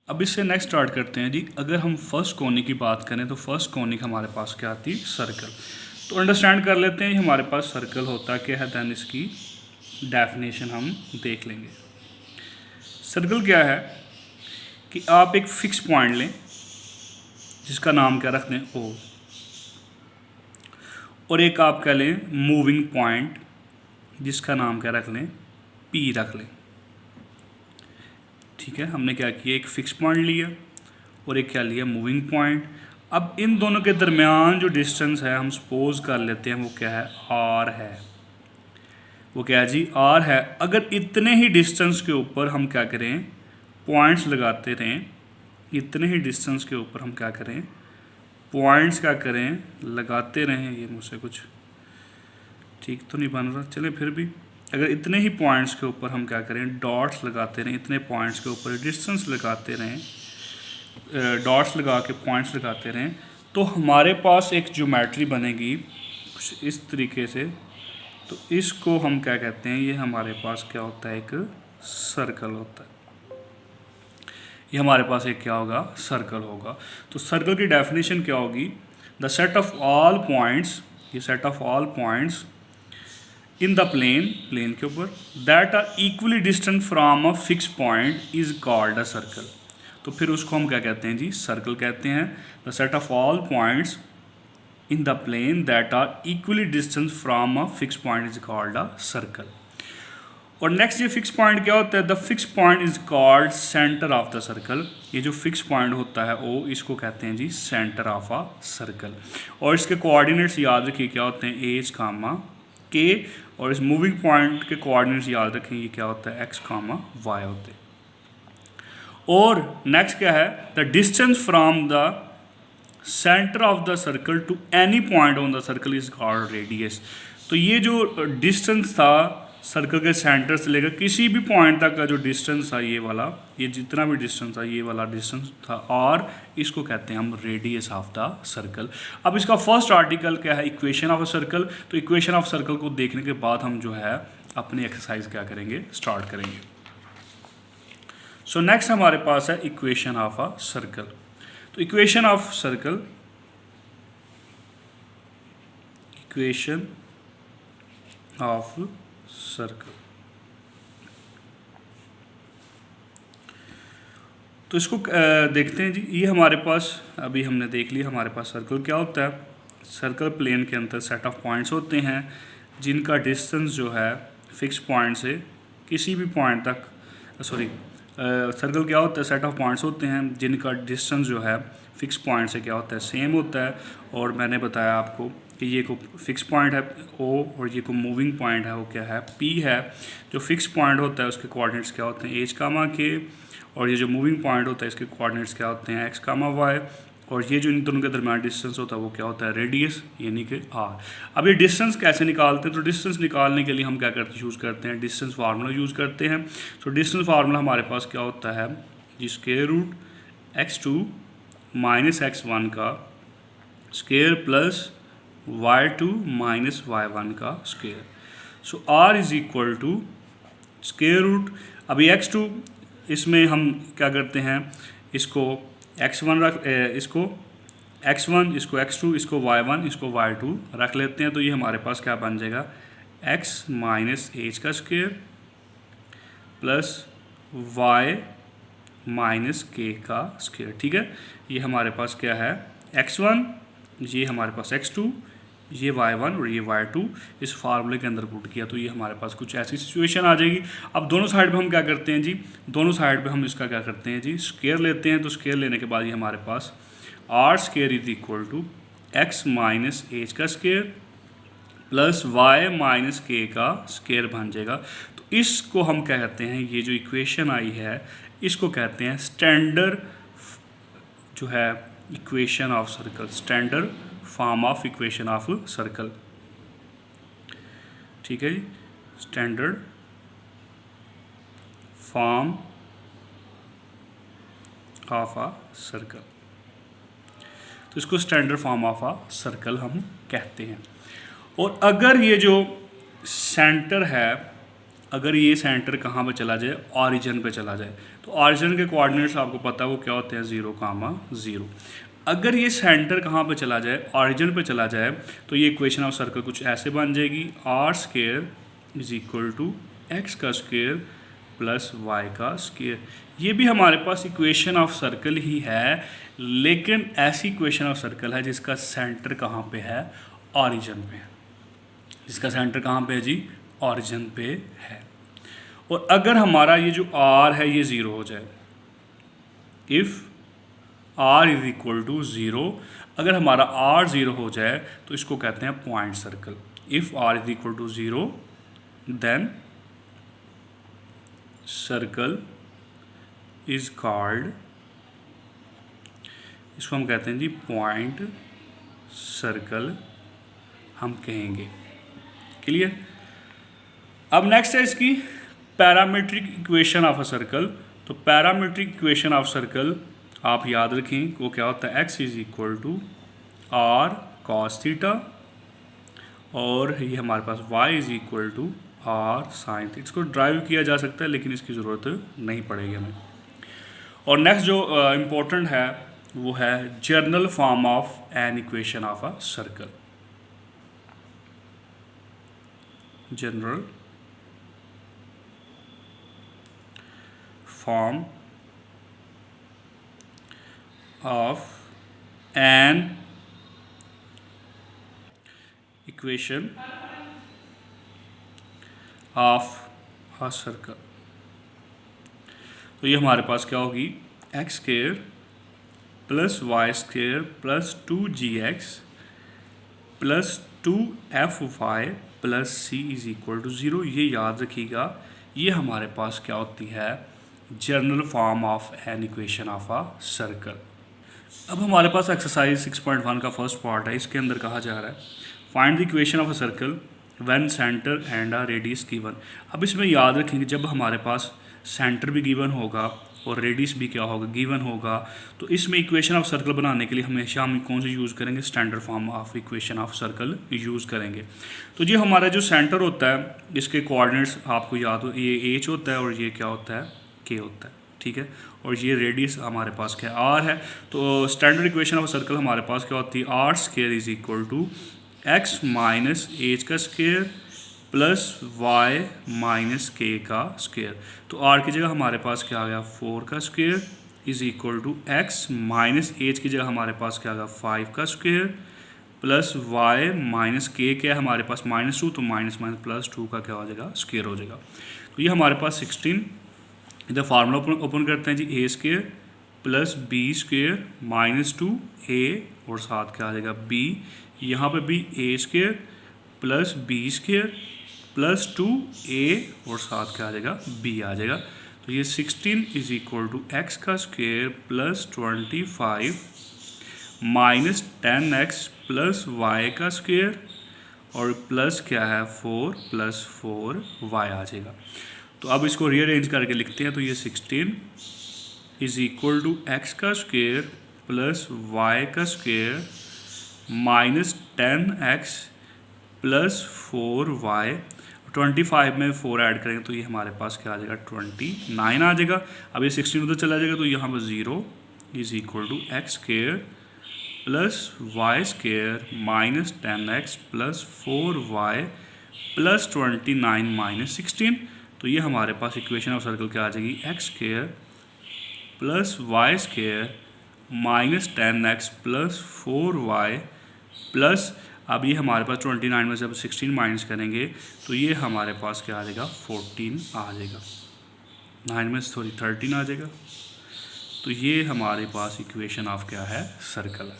अब इससे next start करते हैं जी। अगर हम फर्स्ट कोनिक की बात करें तो फर्स्ट कोनिक हमारे पास क्या आती, सर्कल। तो अंडरस्टैंड कर लेते हैं हमारे पास सर्कल होता क्या है, दैन इसकी डेफिनेशन हम देख लेंगे। सर्कल क्या है कि आप एक फिक्स पॉइंट लें जिसका नाम क्या रख दें ओ, और एक आप कह लें मूविंग पॉइंट जिसका नाम क्या रख लें पी रख लें। ठीक है, हमने क्या किया, एक फिक्स पॉइंट लिया और एक क्या लिया, मूविंग पॉइंट। अब इन दोनों के दरमियान जो डिस्टेंस है हम सपोज कर लेते हैं वो क्या है, आर है। वो क्या है जी, आर है। अगर इतने ही डिस्टेंस के ऊपर हम क्या करें, पॉइंट्स लगाते रहें, इतने ही डिस्टेंस के ऊपर हम क्या करें, पॉइंट्स क्या करें, लगाते रहें। ये मुझसे कुछ ठीक तो नहीं बन रहा, चले फिर भी। अगर इतने ही पॉइंट्स के ऊपर हम क्या करें, डॉट्स लगाते रहें, इतने पॉइंट्स के ऊपर डिस्टेंस लगाते रहें, डॉट्स लगा के पॉइंट्स लगाते रहें, तो हमारे पास एक ज्योमेट्री बनेगी कुछ इस तरीके से। तो इसको हम क्या कहते हैं, ये हमारे पास क्या होता है, एक सर्कल होता है। ये हमारे पास एक क्या होगा, सर्कल होगा। तो सर्कल की डेफिनेशन क्या होगी, the set of all points, ये set of all points in the plane के ऊपर that are equally distant from a fix point is called a circle. तो फिर उसको हम क्या कहते हैं जी, सर्कल कहते हैं। The set of all points in the plane that are equally distant from a fix point is called a circle. और नेक्स्ट ये फिक्स पॉइंट क्या होता है, the fix point is called centre of the circle. ये जो fix point होता है ओ, इसको कहते हैं जी सेंटर ऑफ अ सर्कल। और इसके कोऑर्डिनेट्स याद रखिए क्या होते हैं, एच कामा के, और इस मूविंग पॉइंट के कोऑर्डिनेट्स याद रखें, ये क्या होता है, एक्स कामा वाई होते हैं। और नेक्स्ट क्या है, the distance from the centre of the circle to any point on the circle is called radius. तो ये जो डिस्टेंस था सर्कल के सेंटर से लेकर किसी भी पॉइंट तक का जो डिस्टेंस था, ये वाला, ये जितना भी डिस्टेंस था, ये वाला डिस्टेंस था, और इसको कहते हैं हम रेडियस ऑफ द सर्कल। अब इसका फर्स्ट आर्टिकल क्या है, इक्वेशन ऑफ अ सर्कल। तो इक्वेशन ऑफ सर्कल को देखने के बाद हम जो है अपनी एक्सरसाइज क्या करेंगे, स्टार्ट करेंगे। सो नेक्स्ट हमारे पास है इक्वेशन ऑफ अ सर्कल। तो equation of circle, equation of circle, तो इसको देखते हैं जी। ये हमारे पास अभी हमने देख लिया हमारे पास सर्कल क्या होता है। सर्कल प्लेन के अंदर सेट ऑफ पॉइंट्स होते हैं जिनका डिस्टेंस जो है फिक्स पॉइंट से किसी भी पॉइंट तक, सर्कल क्या होता है, सेट ऑफ पॉइंट्स होते हैं जिनका डिस्टेंस जो है फिक्स पॉइंट से क्या होता है, सेम होता है। और मैंने बताया आपको कि ये को फिक्स पॉइंट है ओ, और ये को मूविंग पॉइंट है वो क्या है, पी है। जो फिक्स पॉइंट होता है उसके कोऑर्डिनेट्स क्या होते हैं, एच कामा के, और ये जो मूविंग पॉइंट होता है इसके कोऑर्डिनेट्स क्या होते हैं, एक्स कामा वाई। और ये जो इन दोनों के दरमियान डिस्टेंस होता है वो क्या होता है, रेडियस, यानी कि आर। अब ये डिस्टेंस कैसे निकालते हैं, तो डिस्टेंस निकालने के लिए हम क्या करते यूज़ करते हैं, डिस्टेंस फार्मूला यूज़ करते हैं। तो डिस्टेंस फार्मूला हमारे पास क्या होता है जी, square root x2 minus x1 का square plus y2 minus y1 का square. So r is equal to square root, अभी x2 इसमें हम क्या करते हैं, इसको x1 रख, इसको x1, इसको x2, इसको y1, इसको y2 रख लेते हैं। तो ये हमारे पास क्या बन जाएगा, x माइनस एच का square plus y minus K का स्क्वायर। ठीक है, ये हमारे पास क्या है, x1, ये हमारे पास x2, ये y1 और ये y2 इस फार्मूले के अंदर पुट किया। तो ये हमारे पास कुछ ऐसी सिचुएशन आ जाएगी। अब दोनों साइड पे हम क्या करते हैं जी, दोनों साइड पे हम इसका क्या करते हैं जी, स्क्वायर लेते हैं। तो स्क्वायर लेने के बाद ये हमारे पास R square is equal to x minus H का square plus Y minus K का स्क्वायर बन जाएगा। तो इसको हम क्या कहते हैं, ये जो इक्वेशन आई है इसको कहते हैं स्टैंडर्ड जो है equation of circle, standard form of equation of circle. ठीक है जी, standard form of a circle. तो इसको standard form of a circle हम कहते हैं। और अगर ये जो सेंटर है अगर ये सेंटर कहाँ पे चला जाए, ऑरिजिन पे चला जाए, तो ऑरिजिन के कोऑर्डिनेट्स आपको पता है वो क्या होते हैं, 0,0। अगर ये सेंटर कहाँ पे चला जाए, ऑरिजिन पे चला जाए, तो ये इक्वेशन ऑफ सर्कल कुछ ऐसे बन जाएगी, r² is equal to X का स्क्वायर प्लस वाई का स्क्वायर। ये भी हमारे पास इक्वेशन ऑफ सर्कल ही है, लेकिन ऐसी इक्वेशन ऑफ सर्कल है जिसका सेंटर कहाँ पे है, ऑरिजिन पे है। जिसका सेंटर कहाँ पे है जी, ऑरिजिन पे है। और अगर हमारा ये जो r है ये 0 हो जाए, if r is equal to 0, अगर हमारा r 0 हो जाए तो इसको कहते हैं point circle. If r is equal to 0 then circle is called, इसको हम कहते हैं जी पॉइंट सर्कल हम कहेंगे। क्लियर। अब नेक्स्ट है इसकी parametric equation of a circle. तो पैरामीट्रिक इक्वेशन ऑफ सर्कल आप याद रखें वो क्या होता है, x is equal to r cos theta, और ये हमारे पास y is equal to r sin theta. इसको ड्राइव किया जा सकता है लेकिन इसकी ज़रूरत नहीं पड़ेगी हमें। और नेक्स्ट जो इम्पोर्टेंट है वो है general form of an equation of a circle. General form of an equation of a circle. तो ये हमारे पास क्या होगी, X square plus Y square plus 2gx plus 2fy plus C is equal to 0। ये याद रखिएगा, ये हमारे पास क्या होती है, general form of an equation of a circle. अब हमारे पास एक्सरसाइज 6.1 का फर्स्ट पार्ट है। इसके अंदर कहा जा रहा है find the equation of a circle when centre and a radius given. अब इसमें याद रखेंगे जब हमारे पास सेंटर भी गिवन होगा और रेडियस भी क्या होगा, गिवन होगा, तो इसमें इक्वेशन ऑफ सर्कल बनाने के लिए हमेशा हम कौन से यूज़ करेंगे, standard form of equation of circle use करेंगे। तो ये हमारा जो सेंटर होता है इसके कोऑर्डिनेट्स आपको याद हो, ये h होता है और ये क्या होता है, k होता है, ठीक है। और ये रेडियस हमारे पास क्या r है। तो स्टैंडर्ड इक्वेशन ऑफ सर्कल हमारे पास क्या होती है, r square is equal to x minus H का square plus y minus k का स्क्वायर। तो r की जगह हमारे पास क्या आ गया, 4 का square is equal to x minus H की जगह हमारे पास क्या आ गया, 5 का square plus y minus k क्या है हमारे पास -2, तो माइनस माइनस प्लस 2 का क्या हो जाएगा, स्क्वायर हो जाएगा। तो ये हमारे पास 16, इधर फार्मूला ओपन करते हैं जी, a square plus b square minus 2a और साथ क्या आ जाएगा b, यहाँ पे भी a square plus b square plus 2a और साथ क्या आ जाएगा, b आ जाएगा। तो ये 16 इज इक्वल टू एक्स का square plus 25 minus 10x plus y का स्क्वायर और प्लस क्या है 4 प्लस 4y आ जाएगा। तो अब इसको रीअरेंज करके लिखते हैं। तो ये 16 इज इक्वल टू एक्स का स्क्वायर प्लस y का square minus 10x plus 4y, 25 में 4 ऐड करेंगे तो ये हमारे पास क्या आ जाएगा, 29 आ जाएगा। अब ये 16 उधर चला जाएगा तो यहाँ पर 0 is equal to X square plus Y square minus 10x plus 4y plus 29 minus 16। तो ये हमारे पास इक्वेशन ऑफ सर्कल क्या आ जाएगी, X square plus Y square minus 10x plus 4y plus, अब ये हमारे पास 29 में से अब 16 माइनस करेंगे तो ये हमारे पास क्या आ जाएगा, 14 आ जाएगा। 9 में से थोड़ी 13 आ जाएगा। तो ये हमारे पास इक्वेशन ऑफ क्या है, सर्कल है।